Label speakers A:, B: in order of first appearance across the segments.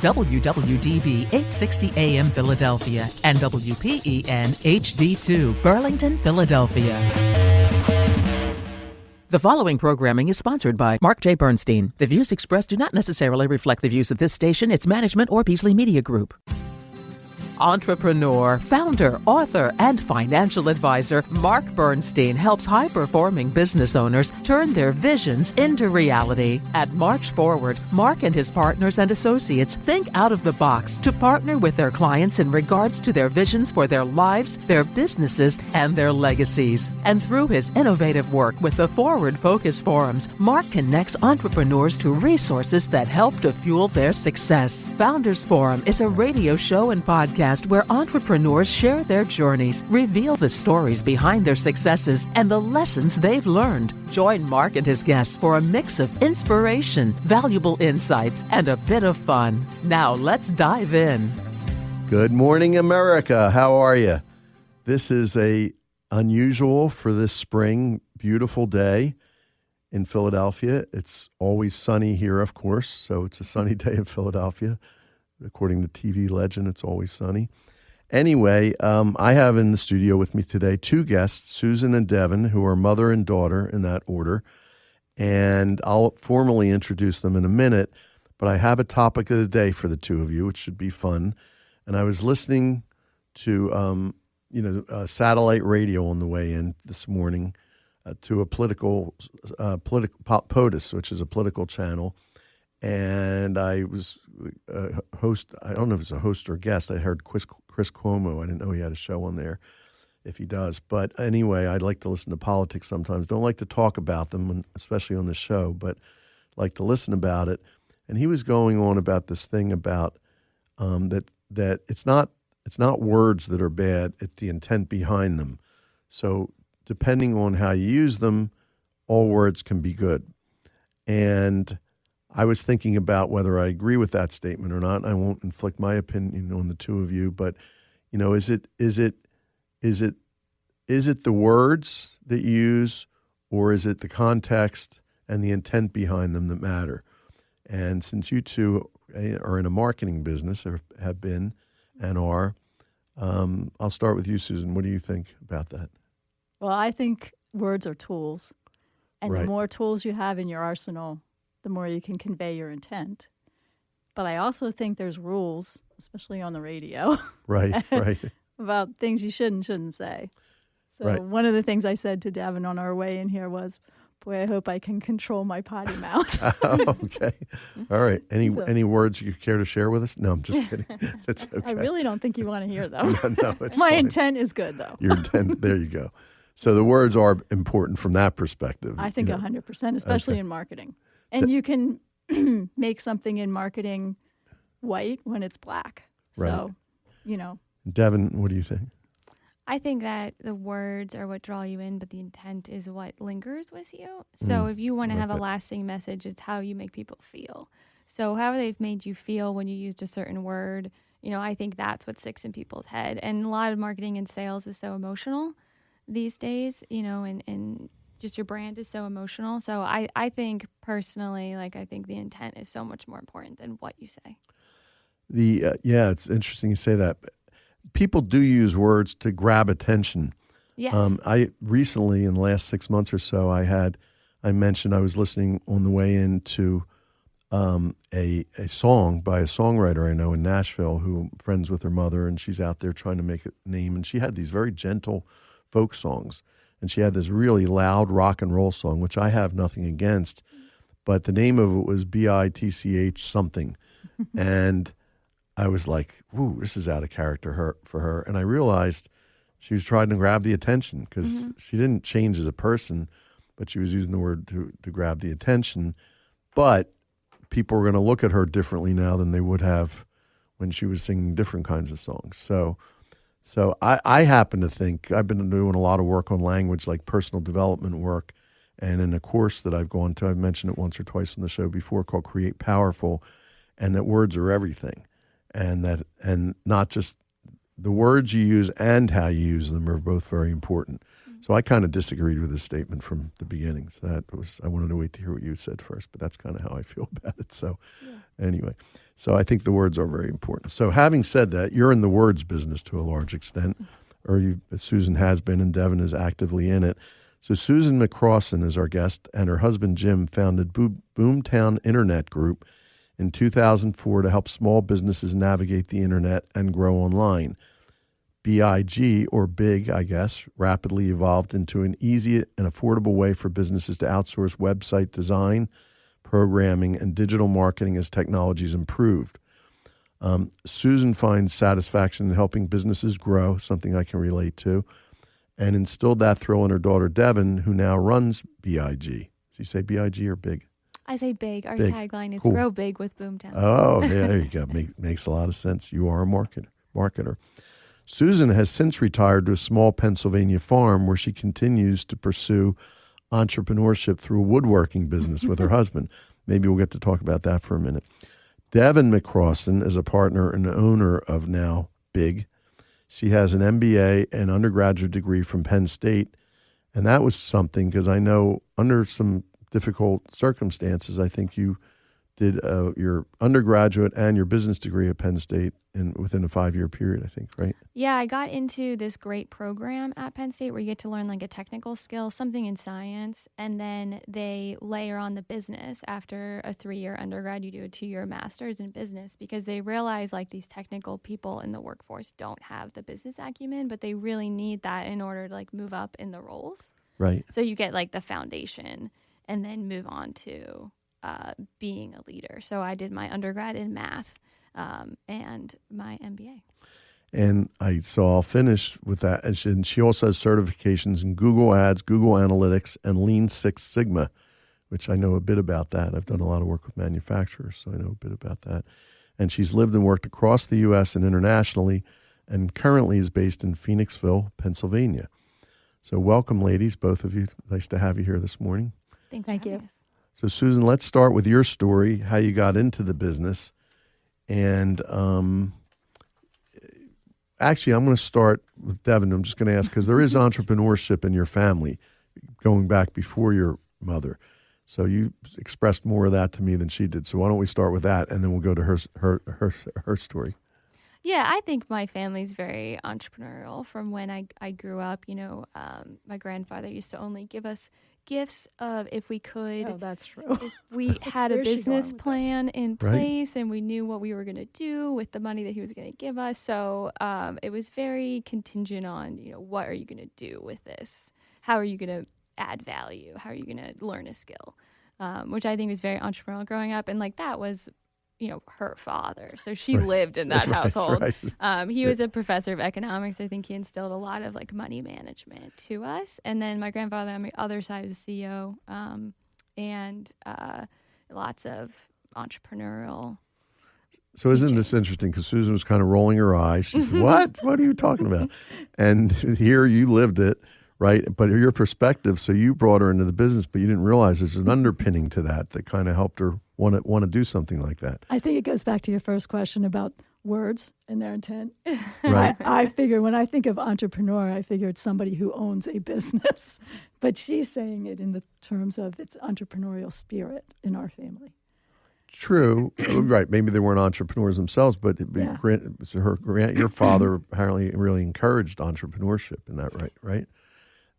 A: WWDB 860 AM Philadelphia and WPEN HD2 Burlington, Philadelphia. The following programming is sponsored by Mark J. Bernstein. The views expressed do not necessarily reflect the views of this station, its management, or Beasley Media Group. Entrepreneur, founder, author, and financial advisor, Mark Bernstein helps high-performing business owners turn their visions into reality. At March Forward, Mark and his partners and associates think out of the box to partner with their clients in regards to their visions for their lives, their businesses, and their legacies. And through his innovative work with the Forward Focus Forums, Mark connects entrepreneurs to resources that help to fuel their success. Founders Forum is a radio show and podcast where entrepreneurs share their journeys, reveal the stories behind their successes, and the lessons they've learned. Join Mark and his guests for a mix of inspiration, valuable insights, and a bit of fun. Now let's dive in.
B: Good morning, America. How are you? This is a unusual for this spring, beautiful day in Philadelphia. It's always sunny here, of course, so it's a sunny day in Philadelphia. According to TV legend, it's always sunny. Anyway, I have in the studio with me today two guests, Susan and Devon, who are mother and daughter in that order. And I'll formally introduce them in a minute, but I have a topic of the day for the two of you, which should be fun. And I was listening to, satellite radio on the way in this morning to a political POTUS, which is a political channel. And I was a host. I don't know if it's a host or a guest. I heard Chris Cuomo. I didn't know he had a show on there, if he does. But anyway, I'd like to listen to politics sometimes. Don't like to talk about them, especially on the show, but like to listen about it. And he was going on about this thing about that it's not words that are bad. It's the intent behind them. So depending on how you use them, all words can be good. And I was thinking about whether I agree with that statement or not. I won't inflict my opinion on the two of you, but is it the words that you use, or is it the context and the intent behind them that matter? And since you two are in a marketing business, or have been and are, I'll start with you, Susan. What do you think about that?
C: Well, I think words are tools, and
B: Right.
C: The more tools you have in your arsenal, the more you can convey your intent. But I also think there's rules, especially on the radio,
B: Right.
C: about things you should and shouldn't say. So
B: Right.
C: One of the things I said to Devon on our way in here was, boy, I hope I can control my potty mouth.
B: Okay. All right. Any words you care to share with us? No, I'm just kidding. That's okay.
C: I really don't think you want to hear them.
B: No, it's
C: My
B: fine.
C: intent is good, though.
B: Your intent, there you go. So the words are important from that perspective.
C: I think 100%, especially in marketing. And you can make something in marketing white when it's black. So,
B: Devon, what do you think?
D: I think that the words are what draw you in, but the intent is what lingers with you. So if you want to have a lasting message, it's how you make people feel. So how they've made you feel when you used a certain word, I think that's what sticks in people's head. And a lot of marketing and sales is so emotional these days, and just your brand is so emotional. So I think personally, I think the intent is so much more important than what you say.
B: It's interesting you say that. People do use words to grab attention.
D: Yes.
B: I recently, in the last 6 months or so, I mentioned I was listening on the way into a song by a songwriter I know in Nashville who I'm friends with her mother, and she's out there trying to make a name. And she had these very gentle folk songs. And she had this really loud rock and roll song, which I have nothing against, but the name of it was BITCH something. And I was like, "Ooh, this is out of character for her." And I realized she was trying to grab the attention because she didn't change as a person, but she was using the word to grab the attention. But people are going to look at her differently now than they would have when she was singing different kinds of songs. So I happen to think I've been doing a lot of work on language, like personal development work, and in a course that I've gone to, I've mentioned it once or twice on the show before, called Create Powerful, and that words are everything, and not just the words you use and how you use them are both very important. So I kind of disagreed with his statement from the beginning. So I wanted to wait to hear what you said first, but that's kind of how I feel about it. So anyway, so I think the words are very important. So having said that, you're in the words business to a large extent, or Susan has been, and Devon is actively in it. So Susan McCrossin is our guest, and her husband Jim founded Boomtown Internet Group in 2004 to help small businesses navigate the internet and grow online. BIG, or BIG, I guess, rapidly evolved into an easy and affordable way for businesses to outsource website design, programming, and digital marketing as technologies improved. Susan finds satisfaction in helping businesses grow, something I can relate to, and instilled that thrill in her daughter, Devon, who now runs BIG. Did you say BIG or BIG?
D: I say big. Our
B: big.
D: tagline is
B: Cool.
D: Grow Big with Boomtown.
B: Oh, yeah, there you go. Makes a lot of sense. You are a marketer. Susan has since retired to a small Pennsylvania farm where she continues to pursue entrepreneurship through a woodworking business with her husband. Maybe we'll get to talk about that for a minute. Devon McCrossin is a partner and owner of now BIG. She has an MBA and undergraduate degree from Penn State, and that was something because I know under some difficult circumstances, I think you did your undergraduate and your business degree at Penn State within a 5-year period, I think, right?
D: Yeah, I got into this great program at Penn State where you get to learn like a technical skill, something in science, and then they layer on the business. After a 3-year undergrad, you do a 2-year master's in business because they realize like these technical people in the workforce don't have the business acumen, but they really need that in order to like move up in the roles.
B: Right.
D: So you get like the foundation and then move on to being a leader. So I did my undergrad in math and my MBA.
B: And I'll finish with that. And she also has certifications in Google Ads, Google Analytics, and Lean Six Sigma, which I know a bit about that. I've done a lot of work with manufacturers, so I know a bit about that. And she's lived and worked across the U.S. and internationally, and currently is based in Phoenixville, Pennsylvania. So welcome, ladies, both of you. Nice to have you here this morning.
D: Thank you.
B: So, Susan, let's start with your story, how you got into the business. And actually, I'm going to start with Devon. I'm just going to ask, because there is entrepreneurship in your family going back before your mother. So you expressed more of that to me than she did. So why don't we start with that, and then we'll go to her story.
D: Yeah, I think my family's very entrepreneurial from when I grew up. You know, my grandfather used to only give us gifts of if we could.
C: Oh, that's true.
D: If we had a
C: Where's she
D: business
C: going with
D: plan in
B: Right.
D: place and we knew what we were going to do with the money that he was going to give us. So it was very contingent on, you know, what are you going to do with this? How are you going to add value? How are you going to learn a skill? Which I think was very entrepreneurial growing up. And like that was, you know, her father. So she lived in that household.
B: Right.
D: He was a professor of economics. I think he instilled a lot of like money management to us. And then my grandfather on my other side was a CEO and lots of entrepreneurial.
B: So isn't this interesting? Because Susan was kind of rolling her eyes. She said, what? What are you talking about? And here you lived it, right? But your perspective, so you brought her into the business, but you didn't realize there's an underpinning to that kind of helped her want to do something like that.
C: I think it goes back to your first question about words and their intent.
B: Right.
C: I figure when I think of entrepreneur, I figure it's somebody who owns a business. But she's saying it in the terms of its entrepreneurial spirit in our family.
B: True. Right. Maybe they weren't entrepreneurs themselves, but your father apparently really encouraged entrepreneurship in that, right?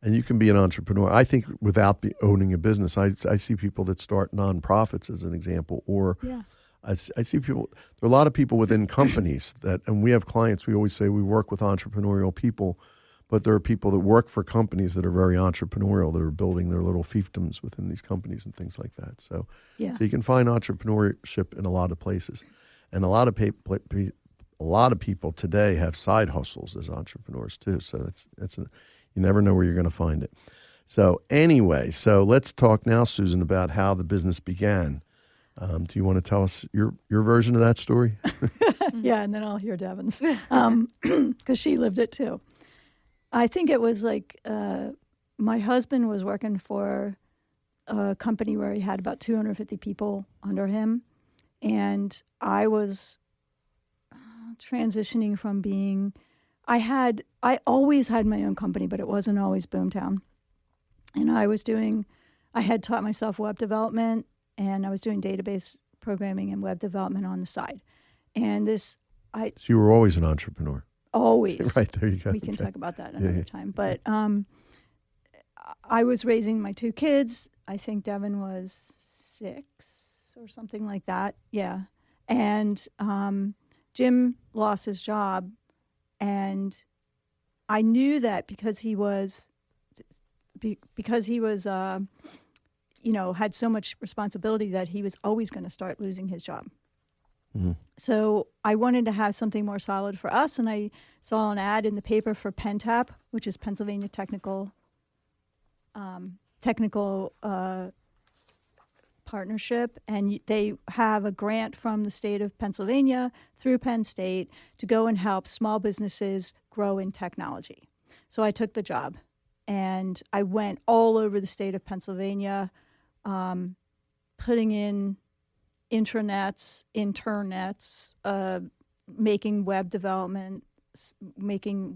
B: And you can be an entrepreneur. I think without owning a business, I see people that start nonprofits as an example, or I see people, there are a lot of people within companies and we have clients, we always say we work with entrepreneurial people, but there are people that work for companies that are very entrepreneurial, that are building their little fiefdoms within these companies and things like that. So you can find entrepreneurship in a lot of places. And a lot of people today have side hustles as entrepreneurs too. So you never know where you're going to find it. So anyway, let's talk now, Susan, about how the business began. Do you want to tell us your version of that story?
C: Yeah, and then I'll hear Devon's, because she lived it too. I think it was like my husband was working for a company where he had about 250 people under him, and I was transitioning from being I always had my own company, but it wasn't always Boomtown. And I had taught myself web development, and I was doing database programming and web development on the side. And so
B: you were always an entrepreneur.
C: Always.
B: Right, there you go.
C: We can talk about that another time. But I was raising my 2 kids. I think Devon was 6 or something like that. Yeah. And Jim lost his job, and I knew that because he was had so much responsibility that he was always going to start losing his job. Mm-hmm. So I wanted to have something more solid for us, and I saw an ad in the paper for PennTap, which is Pennsylvania Technical Partnership, and they have a grant from the state of Pennsylvania through Penn State to go and help small businesses grow in technology. So I took the job, and I went all over the state of Pennsylvania, putting in intranets, making web development, making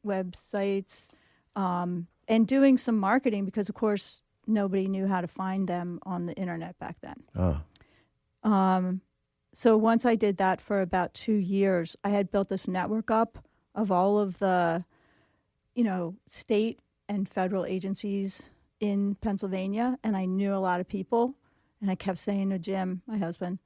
C: websites, and doing some marketing because, of course, nobody knew how to find them on the internet back then. So once I did that for about 2 years, I had built this network up of all of the, state and federal agencies in Pennsylvania, and I knew a lot of people. And I kept saying to Jim, my husband,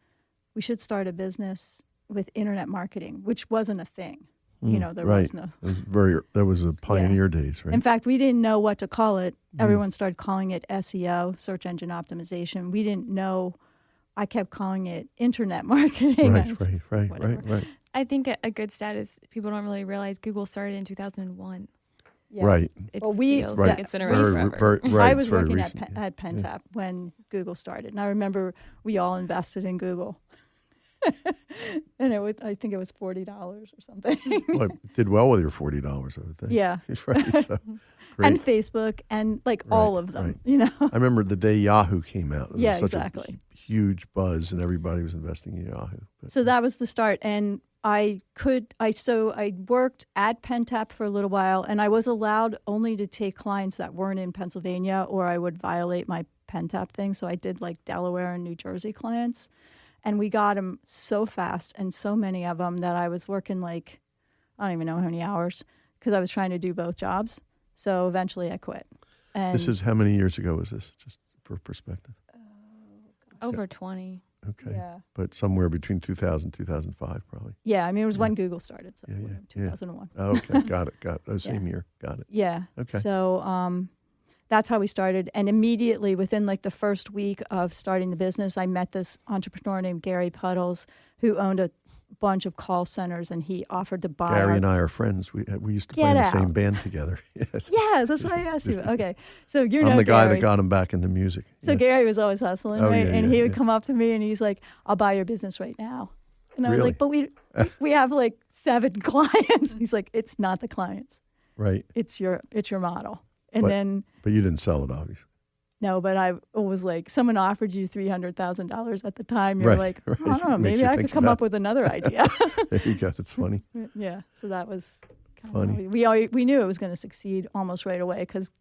C: we should start a business with internet marketing, which wasn't a thing. There was no.
B: That was a pioneer days, right?
C: In fact, we didn't know what to call it. Everyone started calling it SEO, search engine optimization. We didn't know. I kept calling it internet marketing.
B: Right.
D: I think a good stat is people don't really realize Google started in 2001.
C: Yeah.
B: Right.
D: It feels like it's been around forever.
C: I was working at PennTap when Google started, and I remember we all invested in Google. And I think it was $40 or something.
B: Well, it did well with your $40, I would think.
C: Yeah.
B: Right. So,
C: and Facebook and all of them,
B: I remember the day Yahoo came out. It was such
C: exactly.
B: a huge buzz, and everybody was investing in Yahoo.
C: So that was the start, and I worked at PennTap for a little while, and I was allowed only to take clients that weren't in Pennsylvania, or I would violate my PennTap thing. So I did like Delaware and New Jersey clients, and we got them so fast and so many of them that I was working I don't even know how many hours because I was trying to do both jobs. So eventually I quit. And
B: this is how many years ago was this, just for perspective?
D: Over 20.
B: Okay.
C: Yeah.
B: But somewhere between 2000 and 2005, probably.
C: Yeah, it was when Google started, so 2001.
B: Oh, okay, got it. Same year, got it.
C: Yeah.
B: Okay.
C: So that's how we started. And immediately within the first week of starting the business, I met this entrepreneur named Gary Puddles who owned a bunch of call centers, and he offered to buy.
B: Gary and I are friends. We used to play in the same band together. Yes.
C: Yeah, that's why I asked you. Okay, so
B: I'm the guy that got him back into music.
C: So Gary was always hustling, right?
B: Yeah,
C: and he would come up to me and he's like, "I'll buy your business right now." And I was like, "But we have 7 clients." He's like, "It's not the clients,
B: right?
C: It's your model." And
B: but you didn't sell it, obviously.
C: No, but I was like, someone offered you $300,000 at the time. You're like, I don't know, maybe I could come up with another idea.
B: There you go. That's funny.
C: Yeah. So that was
B: funny.
C: We knew it was going to succeed almost right away because,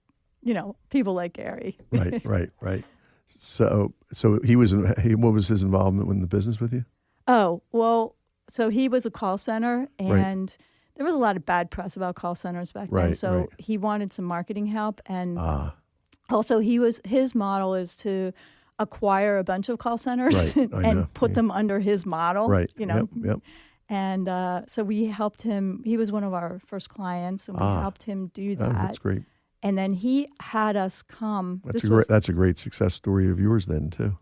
C: people like Gary.
B: Right. So what was his involvement in the business with you?
C: Oh, well, so he was a call center, and there was a lot of bad press about call centers back then. So he wanted some marketing help, and also his model is to acquire a bunch of call centers and put them under his model.
B: Right.
C: Yep. And so we helped him. He was one of our first clients, and we helped him do that.
B: Oh, that's great.
C: And then he had us come.
B: That's a great success story of yours then too.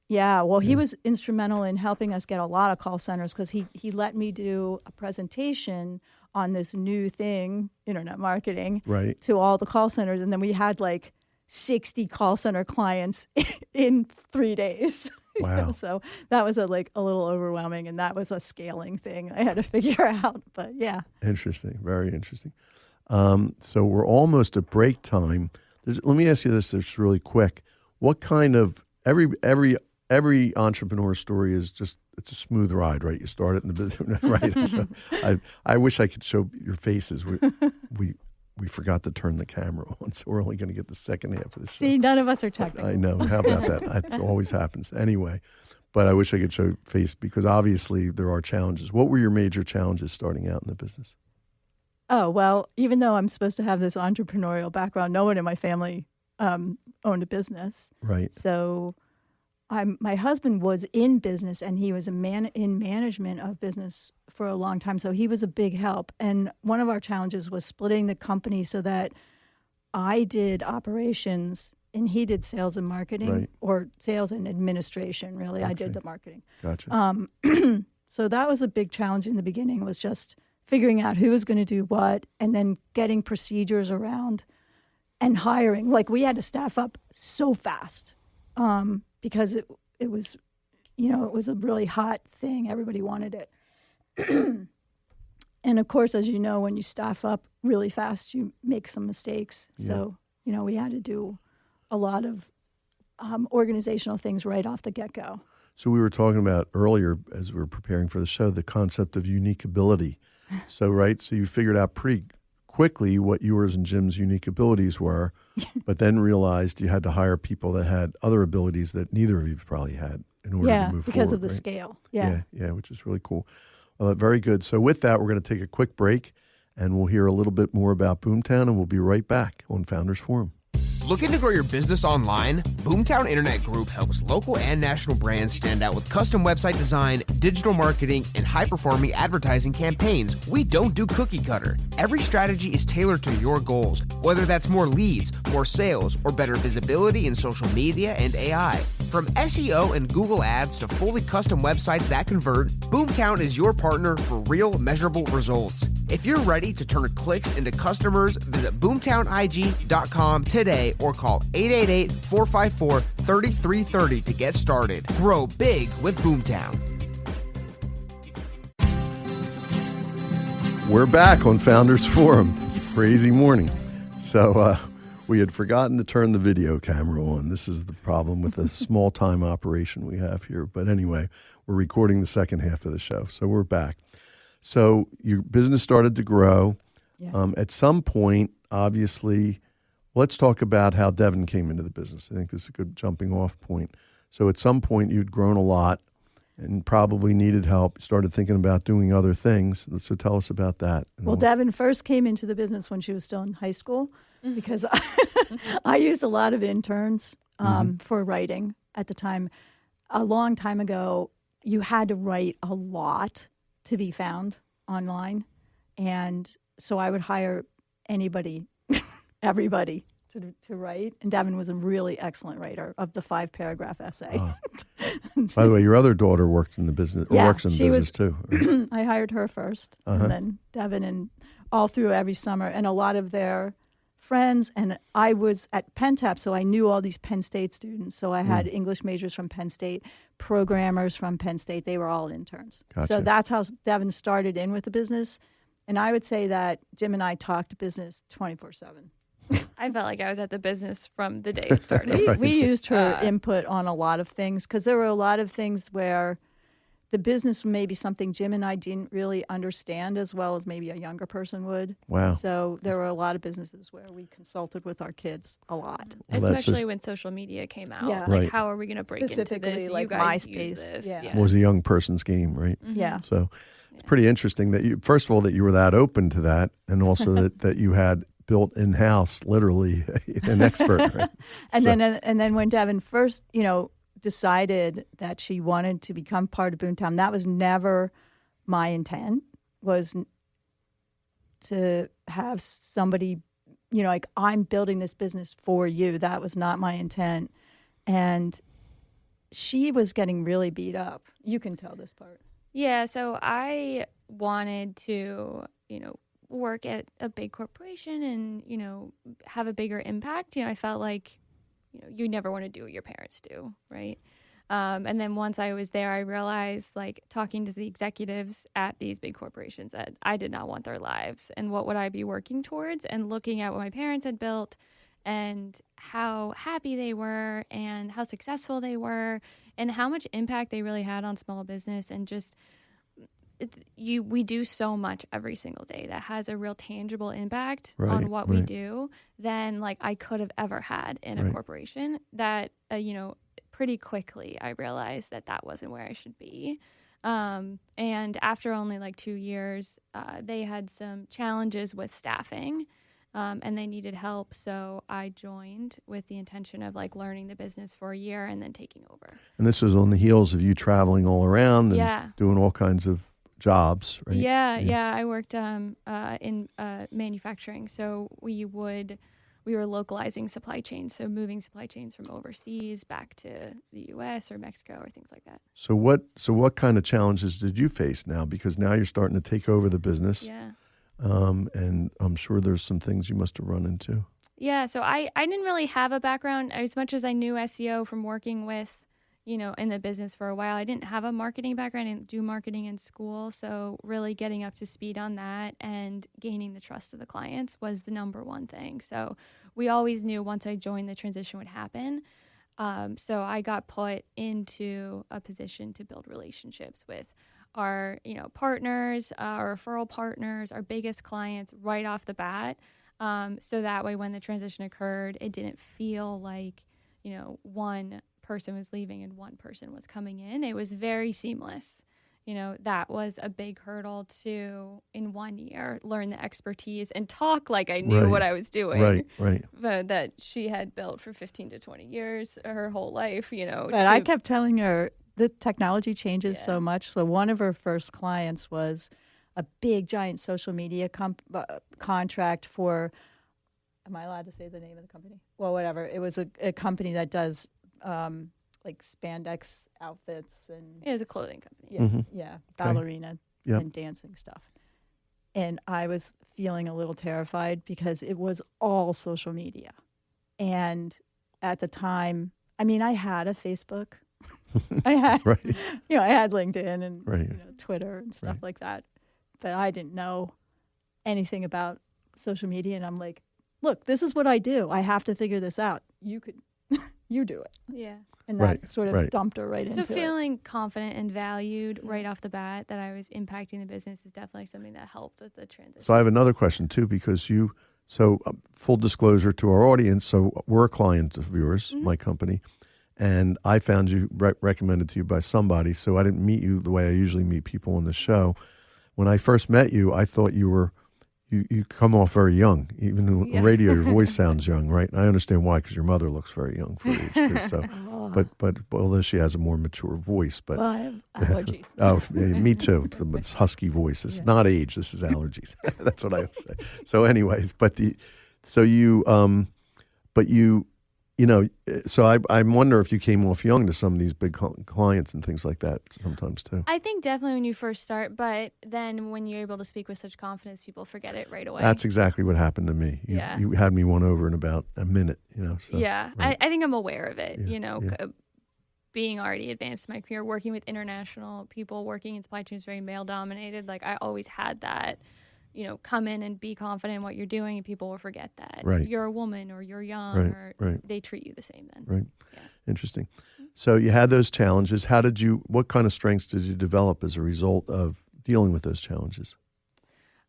C: Yeah, well, he was instrumental in helping us get a lot of call centers because he let me do a presentation on this new thing, internet marketing, to all the call centers. And then we had 60 call center clients in 3 days.
B: Wow.
C: So that was a little overwhelming, and that was a scaling thing I had to figure out. But yeah.
B: Interesting. Very interesting. So we're almost at break time. Let me ask you this really quick. What kind of every every entrepreneur story is just, it's a smooth ride, right? You start it in the business, right? So I wish I could show your faces. We forgot to turn the camera on, so we're only going to get the second half of the show.
C: See, none of us are technical.
B: I know. How about that? It always happens. Anyway, but I wish I could show face because obviously there are challenges. What were your major challenges starting out in the business?
C: Oh, well, even though I'm supposed to have this entrepreneurial background, no one in my family owned a business.
B: Right.
C: So my husband was in business, and he was in management of business for a long time. So he was a big help. And one of our challenges was splitting the company so that I did operations and he did sales and marketing,
B: Right.
C: or sales and administration, really.
B: Okay.
C: I did the marketing.
B: Gotcha.
C: So that was a big challenge in the beginning, was just figuring out who was going to do what, and then getting procedures around and hiring. Like, we had to staff up so fast because it was, it was a really hot thing. Everybody wanted it. And of course, as you know, when you staff up really fast, you make some mistakes.
B: Yeah.
C: So, we had to do a lot of organizational things right off the get-go.
B: So we were talking about earlier as we were preparing for the show, the concept of unique ability. So, right, so you figured out pretty quickly what yours and Jim's unique abilities were, but then realized you had to hire people that had other abilities that neither of you probably had in order to move forward.
C: Because of the
B: right?
C: scale.
B: Yeah, which is really cool. Very good. So with that, we're going to take a quick break, and we'll hear a little bit more about Boomtown, and we'll be right back on Founders Forum.
E: Looking to grow your business online? Boomtown Internet Group helps local and national brands stand out with custom website design, digital marketing, and high-performing advertising campaigns. We don't do cookie cutter. Every strategy is tailored to your goals, whether that's more leads, more sales, or better visibility in social media and AI. From SEO and Google Ads to fully custom websites that convert, Boomtown is your partner for real, measurable results. If you're ready to turn clicks into customers, visit boomtownig.com today or call 888-454-3330 to get started. Grow big with Boomtown.
B: We're back on Founders Forum. It's a crazy morning. So we had forgotten to turn the video camera on. This is the problem with the small-time operation we have here. But anyway, we're recording the second half of the show, so we're back. So your business started to grow.
C: Yeah.
B: At some point, obviously, let's talk about how Devon came into the business. I think this is a good jumping off point. So at some point, you'd grown a lot and probably needed help. You started thinking about doing other things. So tell us about that.
C: Well, Devon first came into the business when she was still in high school because I used a lot of interns for writing at the time. A long time ago, you had to write a lot to be found online. And so I would hire anybody, everybody to write. And Devon was a really excellent writer of the 5-paragraph essay.
B: By the way, your other daughter worked in the business, or works in business too. Right?
C: I hired her first, and then Devon, and all through every summer. And a lot of their friends, and I was at Penn Tap, so I knew all these Penn State students. So I had English majors from Penn State, programmers from Penn State. They were all interns.
B: Gotcha.
C: So that's how Devon started in with the business. And I would say that Jim and I talked business 24/7.
D: I felt like I was at the business from the day it started.
C: We used her input on a lot of things because there were a lot of things where the business may be something Jim and I didn't really understand as well as maybe a younger person would.
B: Wow.
C: So there were a lot of businesses where we consulted with our kids a lot.
B: Well,
D: Especially when social media came out.
C: Yeah.
D: Like,
B: Right.
D: how are we going to break into
C: Specifically,
D: this?
C: like
D: you guys
C: MySpace.
D: use this.
C: Yeah.
B: It was a young person's game, right?
C: Yeah.
B: So it's pretty interesting that you, first of all, that you were that open to that, and also that you had built in-house, literally, an expert. Right?
C: And then when Devon first, decided that she wanted to become part of Boomtown, that was never my intent, was to have somebody, like, I'm building this business for you. That was not my intent. And she was getting really beat up. You can tell this part.
D: Yeah, so I wanted to, work at a big corporation and, have a bigger impact. I felt like, you never want to do what your parents do, right? And then once I was there, I realized, like, talking to the executives at these big corporations, that I did not want their lives and what would I be working towards, and looking at what my parents had built and how happy they were and how successful they were and how much impact they really had on small business. And just we do so much every single day that has a real tangible impact on what we do than like I could have ever had in a corporation. That pretty quickly I realized that wasn't where I should be. And after only like 2 years, they had some challenges with staffing, and they needed help. So I joined with the intention of like learning the business for a year and then taking over.
B: And this was on the heels of you traveling all around and doing all kinds of jobs, right?
D: Yeah. I worked in manufacturing. So we were localizing supply chains, so moving supply chains from overseas back to the U.S. or Mexico or things like that.
B: So what kind of challenges did you face now? Because now you're starting to take over the business.
D: Yeah.
B: And I'm sure there's some things you must have run into.
D: Yeah, so I didn't really have a background as much as I knew SEO from working with, in the business for a while. I didn't have a marketing background. I didn't do marketing in school. So really getting up to speed on that and gaining the trust of the clients was the number one thing. So we always knew once I joined the transition would happen. So I got put into a position to build relationships with our, partners, our referral partners, our biggest clients right off the bat. So that way when the transition occurred, it didn't feel like, one person was leaving and one person was coming in. It was very seamless. That was a big hurdle to, in 1 year, learn the expertise and talk like I knew what I was doing.
B: Right.
D: But that she had built for 15 to 20 years, her whole life,
C: But I kept telling her the technology changes so much. So one of her first clients was a big, giant social media contract for, am I allowed to say the name of the company? Well, whatever. It was a company that does like spandex outfits and
D: it was a clothing company.
C: Ballerina and dancing stuff. And I was feeling a little terrified because it was all social media. And at the time, I had a Facebook. I had, I had LinkedIn and Twitter and stuff like that, but I didn't know anything about social media. And I'm like, look, this is what I do. I have to figure this out. You do it.
D: Yeah.
C: And that sort of dumped her into it.
D: So feeling confident and valued right off the bat that I was impacting the business is definitely something that helped with the transition.
B: So I have another question too, because full disclosure to our audience. So we're a client of yours, my company. And I found you recommended to you by somebody, so I didn't meet you the way I usually meet people on the show. When I first met you, I thought you come off very young. Even on radio, your voice sounds young, right? And I understand why, because your mother looks very young for her age too. So, but although she has a more mature voice, but
C: I have allergies.
B: Me too. It's husky voice. It's not age. This is allergies. That's what I would say. So, anyways, so I wonder if you came off young to some of these big clients and things like that sometimes too.
D: I think definitely when you first start, but then when you're able to speak with such confidence, people forget it right away.
B: That's exactly what happened to me. You had me won over in about a minute, So,
D: I think I'm aware of it, being already advanced in my career, working with international people, working in supply chains very male dominated. Like I always had that. Come in and be confident in what you're doing, and people will forget that you're a woman or you're young or they treat you the same then.
B: Right. Yeah. Interesting. So you had those challenges. What kind of strengths did you develop as a result of dealing with those challenges?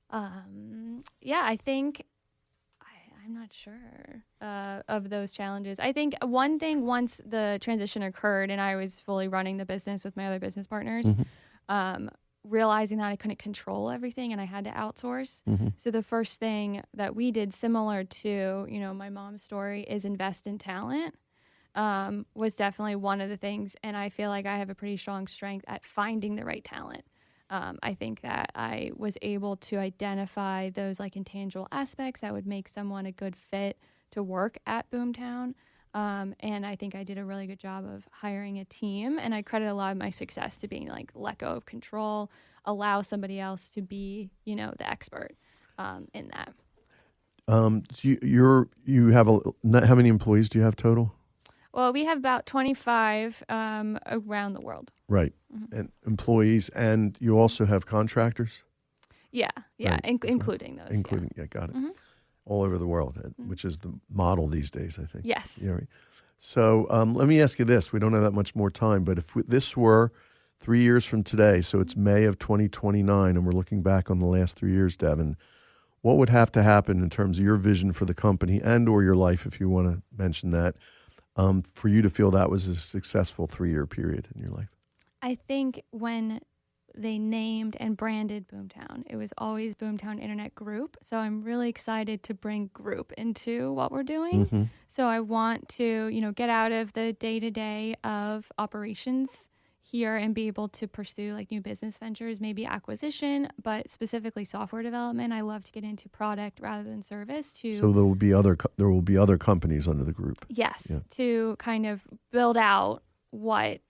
D: I think, I'm not sure of those challenges. I think one thing, once the transition occurred and I was fully running the business with my other business partners, realizing that I couldn't control everything and I had to outsource. So the first thing that we did, similar to, my mom's story, is invest in talent, was definitely one of the things. And I feel like I have a pretty strong strength at finding the right talent. I think that I was able to identify those like intangible aspects that would make someone a good fit to work at Boomtown. And I think I did a really good job of hiring a team, and I credit a lot of my success to being like let go of control, allow somebody else to be, the expert in that. You have how many employees do you have total? Well, we have about 25 around the world.
B: Right, and employees, and you also have contractors.
D: Yeah, including those.
B: Got it. all over the world, which is the model these days, I think.
D: Yes.
B: Yeah, right. So let me ask you this. We don't have that much more time, but if this were 3 years from today, so it's May of 2029, and we're looking back on the last 3 years, Devon, what would have to happen in terms of your vision for the company and or your life, if you want to mention that, for you to feel that was a successful 3-year period in your life?
D: I think when they named and branded Boomtown, it was always Boomtown Internet Group. So I'm really excited to bring group into what we're doing.
B: Mm-hmm.
D: So I want to, get out of the day-to-day of operations here and be able to pursue like new business ventures, maybe acquisition, but specifically software development. I love to get into product rather than service. So
B: there will be other companies under the group.
D: Yes,
B: yeah.
D: To kind of build out what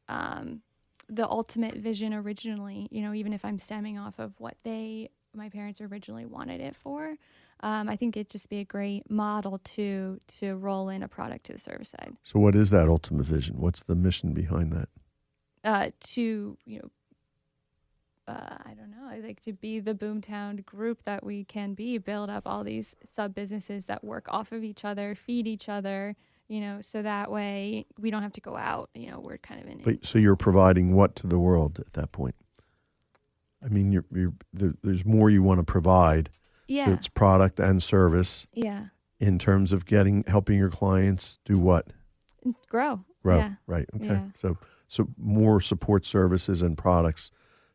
D: the ultimate vision originally, even if I'm stemming off of what my parents originally wanted it for. I think it'd just be a great model to roll in a product to the service side.
B: So what is that ultimate vision? What's the mission behind that?
D: I don't know. I like to be the Boomtown group that we can be, build up all these sub businesses that work off of each other, feed each other, so that way we don't have to go out, we're kind of in it.
B: So you're providing what to the world at that point? I mean, there's more you want to provide.
D: Yeah.
B: So it's product and service.
D: Yeah.
B: In terms of helping your clients do what?
D: Grow.
B: Yeah. Right. Okay.
D: Yeah.
B: So more support services and products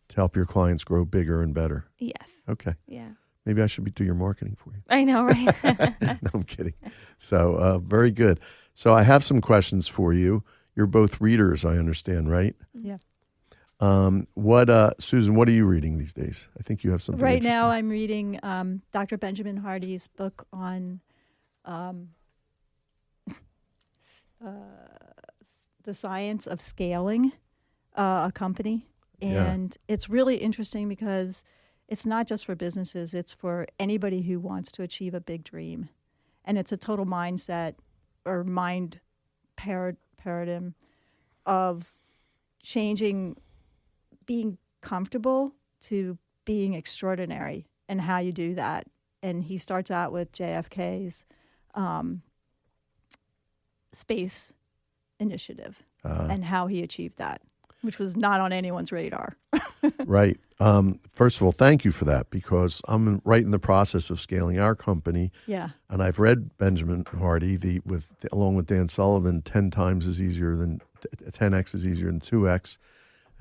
B: to help your clients grow bigger and better.
D: Yes.
B: Okay.
D: Yeah.
B: Maybe I should do your marketing for you.
D: I know, right?
B: No, I'm kidding. So very good. So I have some questions for you. You're both readers, I understand, right?
C: Yeah.
B: Susan, what are you reading these days? I think you have something
C: Right now I'm reading Dr. Benjamin Hardy's book on the science of scaling a company. And it's really interesting because it's not just for businesses, it's for anybody who wants to achieve a big dream. And it's a total mindset or mind paradigm of changing being comfortable to being extraordinary and how you do that. And he starts out with JFK's space initiative and how he achieved that, which was not on anyone's radar.
B: Right. First of all, thank you for that, because I'm right in the process of scaling our company.
C: Yeah.
B: And I've read Benjamin Hardy along with Dan Sullivan, 10x is easier than 10x is easier than 2x,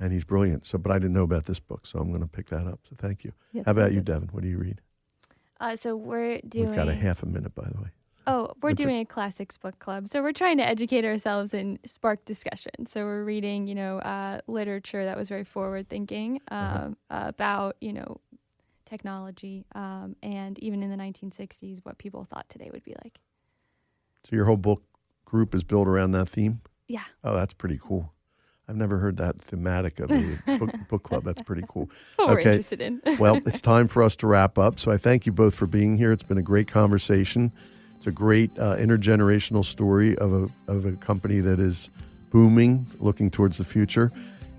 B: and he's brilliant. So, but I didn't know about this book, so I'm going to pick that up. So thank you.
C: Yeah,
B: how about you, Devon? What do you read?
D: So we're doing.
B: We've got a half a minute, by the way.
D: Oh, we're doing a classics book club. So we're trying to educate ourselves and spark discussion. So we're reading, literature that was very forward thinking about, technology, and even in the 1960s, what people thought today would be like.
B: So your whole book group is built around that theme?
D: Yeah.
B: Oh, that's pretty cool. I've never heard that thematic of a book club. That's pretty cool.
D: That's what we're interested in.
B: Well, it's time for us to wrap up. So I thank you both for being here. It's been a great conversation. It's a great intergenerational story of a company that is booming, looking towards the future.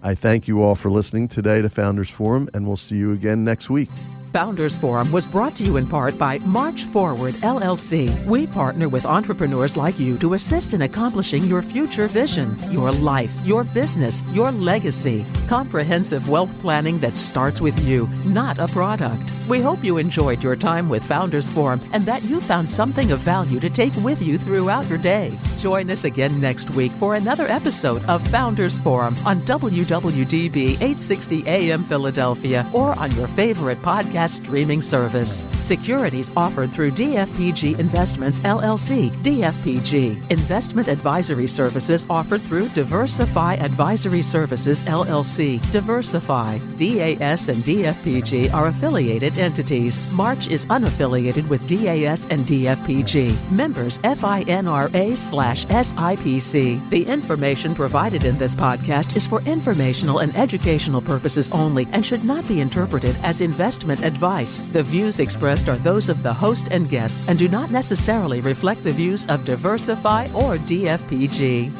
B: I thank you all for listening today to Founders Forum, and we'll see you again next week.
A: Founders Forum was brought to you in part by March Forward, LLC. We partner with entrepreneurs like you to assist in accomplishing your future vision, your life, your business, your legacy. Comprehensive wealth planning that starts with you, not a product. We hope you enjoyed your time with Founders Forum and that you found something of value to take with you throughout your day. Join us again next week for another episode of Founders Forum on WWDB 860 AM Philadelphia or on your favorite podcast streaming service. Securities offered through DFPG Investments, LLC, DFPG. Investment advisory services offered through Diversify Advisory Services, LLC, Diversify. DAS and DFPG are affiliated entities. March is unaffiliated with DAS and DFPG. Members FINRA/SIPC. The information provided in this podcast is for informational and educational purposes only and should not be interpreted as investment advice. The views expressed are those of the host and guests and do not necessarily reflect the views of Diversify or DFPG.